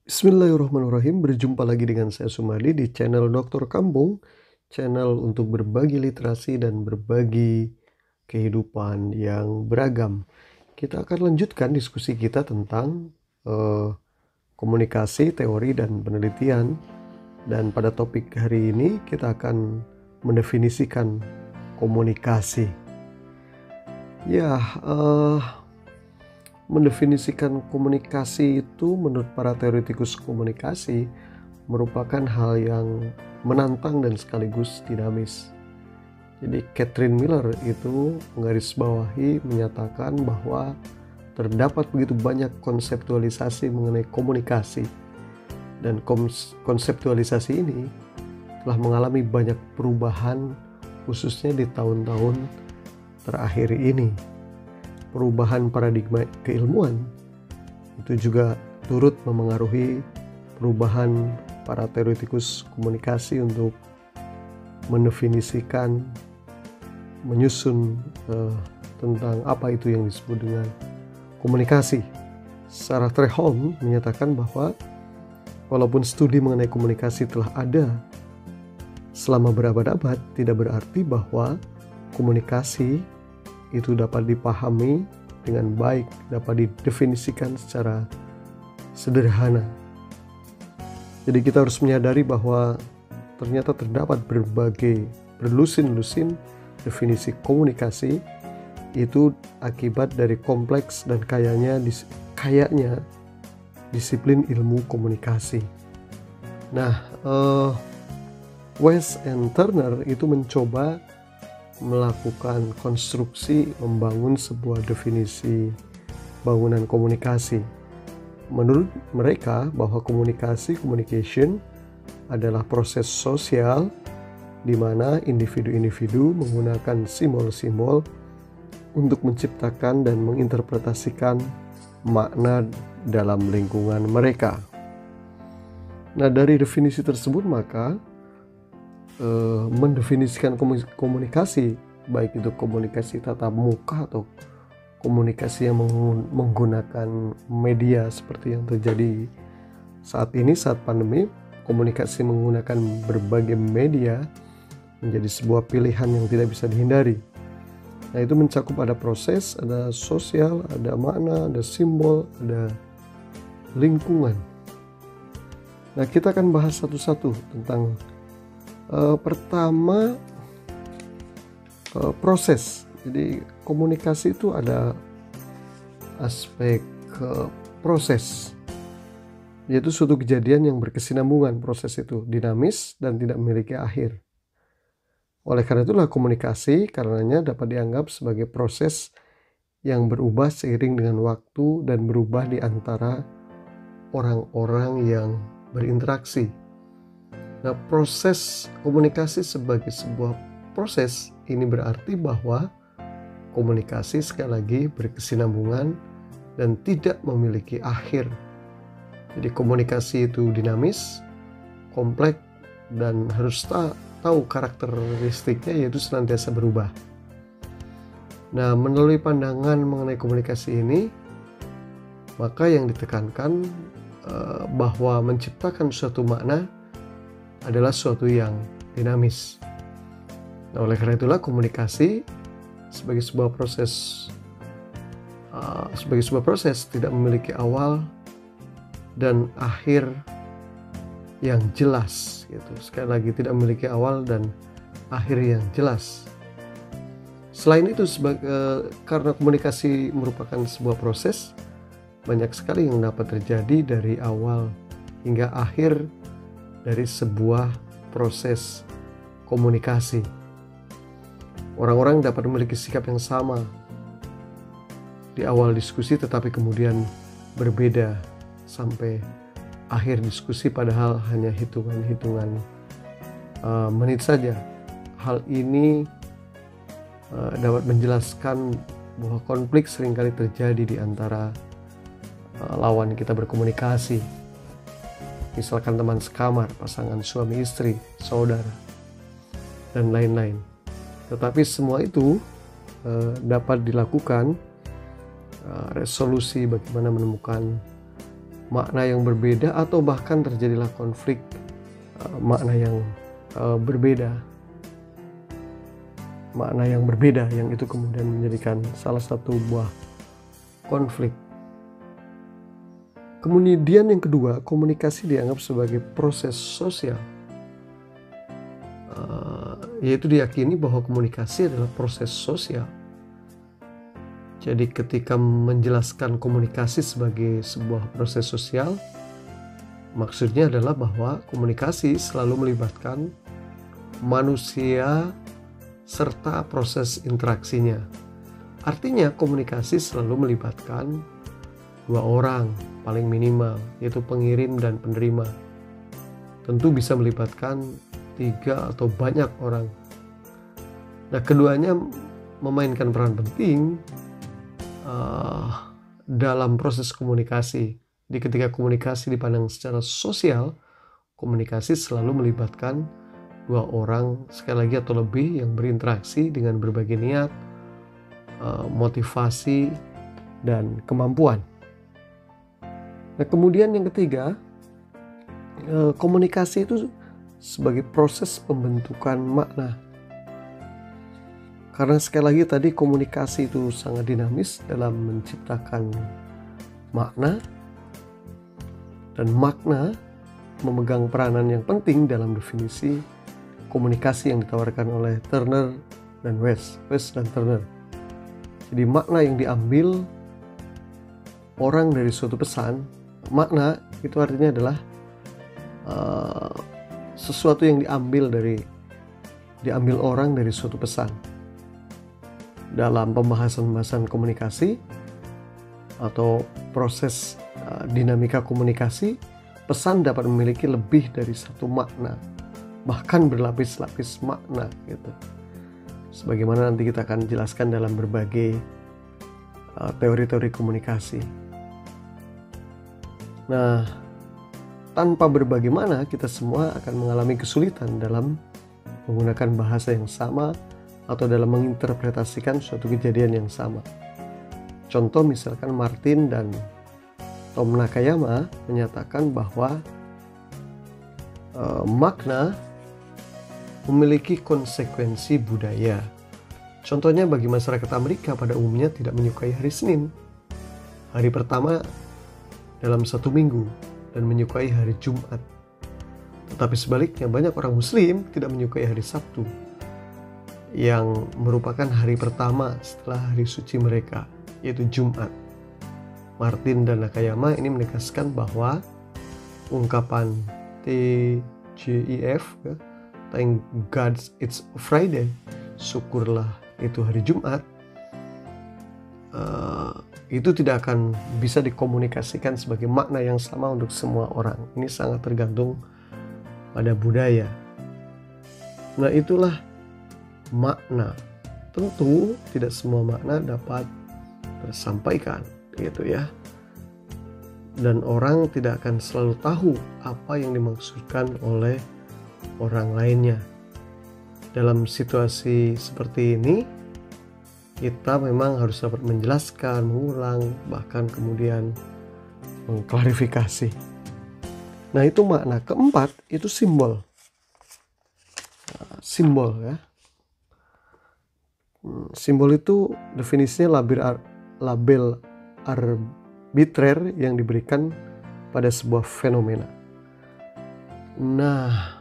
Bismillahirrahmanirrahim. Berjumpa lagi dengan saya Sumadi di channel Dokter Kampung, channel untuk berbagi literasi dan berbagi kehidupan yang beragam. Kita akan lanjutkan diskusi kita tentang komunikasi, teori, dan penelitian. Dan pada topik hari ini kita akan mendefinisikan komunikasi. Mendefinisikan komunikasi itu menurut para teoretikus komunikasi merupakan hal yang menantang dan sekaligus dinamis. Jadi Catherine Miller itu menggarisbawahi menyatakan bahwa terdapat begitu banyak konseptualisasi mengenai komunikasi, dan konseptualisasi ini telah mengalami banyak perubahan khususnya di tahun-tahun terakhir ini. Perubahan paradigma keilmuan itu juga turut memengaruhi perubahan para teoretikus komunikasi untuk mendefinisikan, menyusun tentang apa itu yang disebut dengan komunikasi. Sarah Trehome menyatakan bahwa walaupun studi mengenai komunikasi telah ada selama berabad-abad, tidak berarti bahwa komunikasi itu dapat dipahami dengan baik, dapat didefinisikan secara sederhana. Jadi kita harus menyadari bahwa ternyata terdapat berlusin-lusin definisi komunikasi itu akibat dari kompleks dan kayanya disiplin ilmu komunikasi. Nah, West and Turner itu mencoba melakukan konstruksi membangun sebuah definisi bangunan komunikasi. Menurut mereka bahwa communication adalah proses sosial di mana individu-individu menggunakan simbol-simbol untuk menciptakan dan menginterpretasikan makna dalam lingkungan mereka. Nah, dari definisi tersebut maka mendefinisikan komunikasi, baik itu komunikasi tatap muka atau komunikasi yang menggunakan media seperti yang terjadi saat ini, saat pandemi. Komunikasi menggunakan berbagai media menjadi sebuah pilihan yang tidak bisa dihindari. Nah, itu mencakup ada proses, ada sosial, ada makna, ada simbol, ada lingkungan. Nah, kita akan bahas satu-satu tentang pertama, proses. Jadi komunikasi itu ada aspek proses, yaitu suatu kejadian yang berkesinambungan. Proses itu dinamis dan tidak memiliki akhir. Oleh karena itulah komunikasi karenanya dapat dianggap sebagai proses yang berubah seiring dengan waktu dan berubah di antara orang-orang yang berinteraksi. Nah, proses komunikasi sebagai sebuah proses ini berarti bahwa komunikasi sekali lagi berkesinambungan dan tidak memiliki akhir. Jadi komunikasi itu dinamis, kompleks, dan harus tahu karakteristiknya, yaitu senantiasa berubah. Nah, melalui pandangan mengenai komunikasi ini, maka yang ditekankan bahwa menciptakan suatu makna adalah suatu yang dinamis. Nah, oleh karena itulah komunikasi sebagai sebuah proses tidak memiliki awal dan akhir yang jelas, gitu. Sekali lagi, tidak memiliki awal dan akhir yang jelas. Selain itu, karena komunikasi merupakan sebuah proses, banyak sekali yang dapat terjadi dari awal hingga akhir dari sebuah proses komunikasi. Orang-orang dapat memiliki sikap yang sama di awal diskusi, tetapi kemudian berbeda sampai akhir diskusi, padahal hanya hitungan-hitungan menit saja. Hal ini dapat menjelaskan bahwa konflik seringkali terjadi di antara lawan kita berkomunikasi. Misalkan teman sekamar, pasangan suami istri, saudara, dan lain-lain. Tetapi semua itu dapat dilakukan, resolusi bagaimana menemukan makna yang berbeda, atau bahkan terjadilah konflik makna yang berbeda. Makna yang berbeda yang itu kemudian menjadikan salah satu buah konflik. Kemudian yang kedua, komunikasi dianggap sebagai proses sosial. Yaitu diyakini bahwa komunikasi adalah proses sosial. Jadi ketika menjelaskan komunikasi sebagai sebuah proses sosial, maksudnya adalah bahwa komunikasi selalu melibatkan manusia serta proses interaksinya. Artinya komunikasi selalu melibatkan dua orang paling minimal, yaitu pengirim dan penerima. Tentu bisa melibatkan 3 atau banyak orang. Nah, keduanya memainkan peran penting dalam proses komunikasi. Di ketika komunikasi dipandang secara sosial, komunikasi selalu melibatkan 2 orang sekali lagi atau lebih yang berinteraksi dengan berbagai niat, motivasi, dan kemampuan. Nah, kemudian yang ketiga, komunikasi itu sebagai proses pembentukan makna. Karena sekali lagi tadi komunikasi itu sangat dinamis dalam menciptakan makna, dan makna memegang peranan yang penting dalam definisi komunikasi yang ditawarkan oleh Turner dan West dan Turner. Jadi makna yang diambil orang dari suatu pesan, makna itu artinya adalah sesuatu yang diambil orang dari suatu pesan. Dalam pembahasan komunikasi atau proses dinamika komunikasi, pesan dapat memiliki lebih dari satu makna, bahkan berlapis-lapis makna gitu. Sebagaimana nanti kita akan jelaskan dalam berbagai teori-teori komunikasi. Nah, tanpa berbagai makna, kita semua akan mengalami kesulitan dalam menggunakan bahasa yang sama atau dalam menginterpretasikan suatu kejadian yang sama. Contoh misalkan Martin dan Tom Nakayama menyatakan bahwa makna memiliki konsekuensi budaya. Contohnya bagi masyarakat Amerika pada umumnya tidak menyukai hari Senin, hari pertama dalam 1 minggu, dan menyukai hari Jumat. Tetapi sebaliknya banyak orang Muslim tidak menyukai hari Sabtu, yang merupakan hari pertama setelah hari suci mereka, yaitu Jumat. Martin dan Nakayama ini menegaskan bahwa ungkapan TGIF, Thank God It's Friday, syukurlah itu hari Jumat, itu tidak akan bisa dikomunikasikan sebagai makna yang sama untuk semua orang. Ini sangat tergantung pada budaya. Nah, itulah makna. Tentu tidak semua makna dapat tersampaikan, gitu ya. Dan orang tidak akan selalu tahu apa yang dimaksudkan oleh orang lainnya. Dalam situasi seperti ini, kita memang harus dapat menjelaskan, mengulang, bahkan kemudian mengklarifikasi. Nah, itu makna. Keempat, itu simbol. Simbol ya. Simbol itu definisinya label arbitrer yang diberikan pada sebuah fenomena. Nah,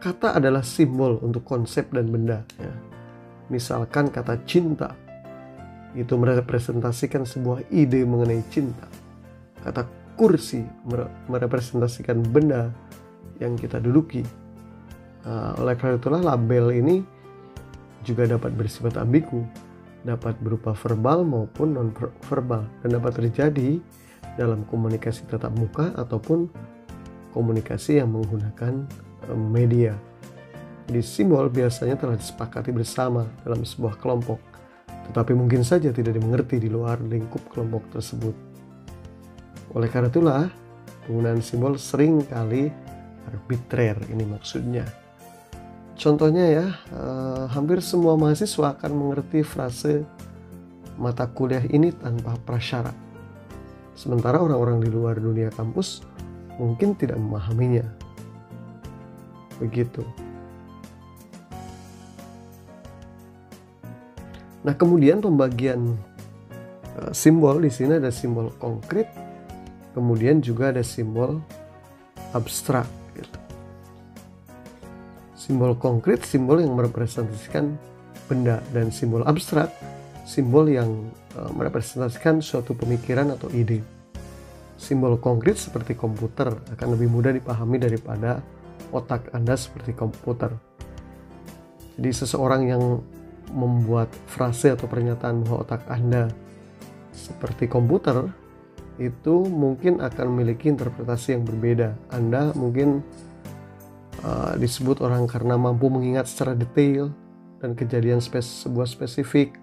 kata adalah simbol untuk konsep dan benda ya. Misalkan kata cinta itu merepresentasikan sebuah ide mengenai cinta. Kata kursi merepresentasikan benda yang kita duduki. Oleh karena itulah label ini juga dapat bersifat ambigu, dapat berupa verbal maupun non-verbal, dan dapat terjadi dalam komunikasi tatap muka ataupun komunikasi yang menggunakan media. Jadi simbol biasanya telah disepakati bersama dalam sebuah kelompok, tetapi mungkin saja tidak dimengerti di luar lingkup kelompok tersebut. Oleh karena itulah, penggunaan simbol sering kali arbitrer, ini maksudnya. Contohnya ya, hampir semua mahasiswa akan mengerti frase mata kuliah ini tanpa prasyarat. Sementara orang-orang di luar dunia kampus mungkin tidak memahaminya. Begitu. Nah, kemudian pembagian simbol di sini ada simbol konkret, kemudian juga ada simbol abstrak. Gitu. Simbol konkret, simbol yang merepresentasikan benda, dan simbol abstrak, simbol yang merepresentasikan suatu pemikiran atau ide. Simbol konkret seperti komputer akan lebih mudah dipahami daripada otak Anda seperti komputer. Jadi seseorang yang membuat frase atau pernyataan bahwa otak Anda seperti komputer itu mungkin akan memiliki interpretasi yang berbeda. Anda mungkin disebut orang karena mampu mengingat secara detail dan kejadian sebuah spesifik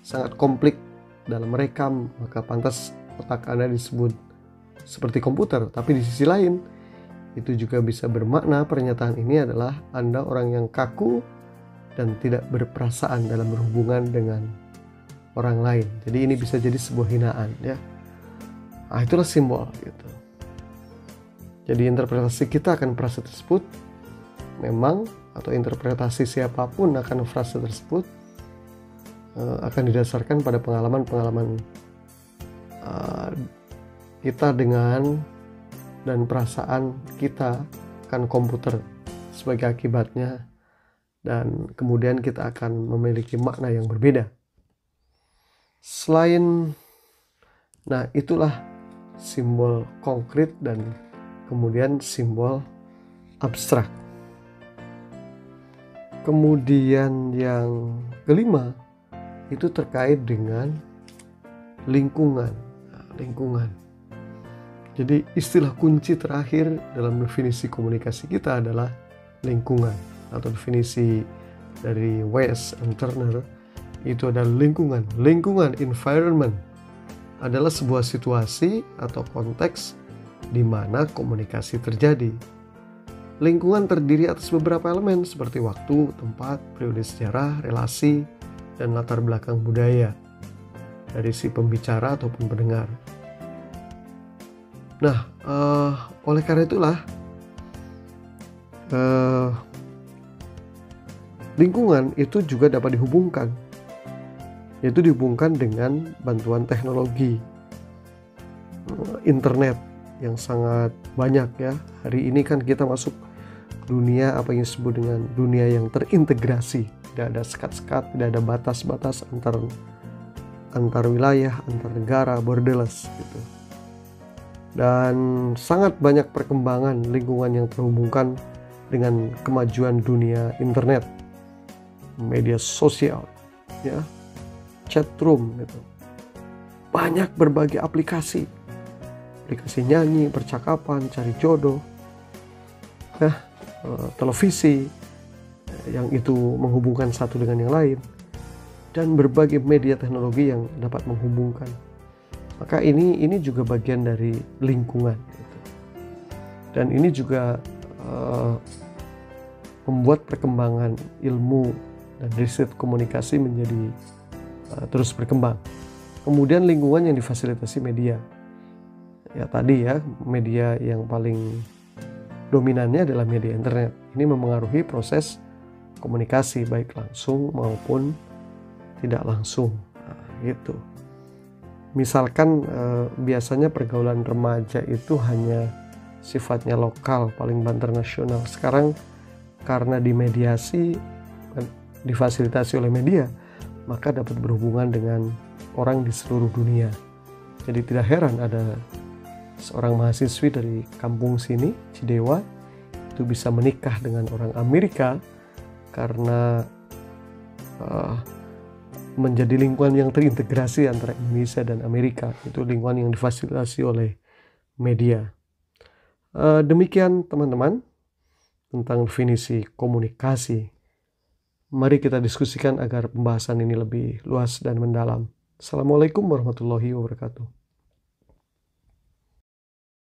sangat kompleks dalam merekam, maka pantas otak Anda disebut seperti komputer. Tapi di sisi lain itu juga bisa bermakna pernyataan ini adalah Anda orang yang kaku dan tidak berperasaan dalam berhubungan dengan orang lain. Jadi ini bisa jadi sebuah hinaan, ya. Nah, itulah simbol gitu. Jadi interpretasi kita akan frase tersebut memang, atau interpretasi siapapun akan frase tersebut akan didasarkan pada pengalaman-pengalaman kita dengan dan perasaan kita akan komputer sebagai akibatnya. Dan kemudian kita akan memiliki makna yang berbeda. Nah itulah simbol konkret dan kemudian simbol abstrak. Kemudian yang kelima itu terkait dengan lingkungan. Lingkungan. Jadi istilah kunci terakhir dalam definisi komunikasi kita adalah lingkungan. Atau definisi dari West and Turner itu adalah lingkungan. Lingkungan, environment, adalah sebuah situasi atau konteks di mana komunikasi terjadi. Lingkungan terdiri atas beberapa elemen seperti waktu, tempat, periode sejarah, relasi, dan latar belakang budaya dari si pembicara ataupun pendengar. Nah, oleh karena itulah lingkungan itu juga dapat dihubungkan, yaitu dihubungkan dengan bantuan teknologi internet yang sangat banyak ya. Hari ini kan kita masuk dunia apa yang disebut dengan dunia yang terintegrasi, tidak ada sekat-sekat, tidak ada batas-batas antar wilayah, antar negara, borderless gitu. Dan sangat banyak perkembangan lingkungan yang terhubungkan dengan kemajuan dunia internet, media sosial, ya, chat room gitu. Banyak berbagai aplikasi nyanyi, percakapan, cari jodoh, televisi yang itu menghubungkan satu dengan yang lain, dan berbagai media teknologi yang dapat menghubungkan. Maka ini juga bagian dari lingkungan gitu. Dan ini juga membuat perkembangan ilmu dan riset komunikasi menjadi terus berkembang. Kemudian lingkungan yang difasilitasi media. Ya tadi ya, media yang paling dominannya adalah media internet. Ini memengaruhi proses komunikasi baik langsung maupun tidak langsung. Nah, gitu. Misalkan biasanya pergaulan remaja itu hanya sifatnya lokal, paling banter nasional. Sekarang karena dimediasi, difasilitasi oleh media, maka dapat berhubungan dengan orang di seluruh dunia. Jadi tidak heran ada seorang mahasiswi dari kampung sini, Cidewa, itu bisa menikah dengan orang Amerika karena menjadi lingkungan yang terintegrasi antara Indonesia dan Amerika. Itu lingkungan yang difasilitasi oleh media. Demikian teman-teman tentang definisi komunikasi. Mari kita diskusikan agar pembahasan ini lebih luas dan mendalam. Assalamualaikum warahmatullahi wabarakatuh.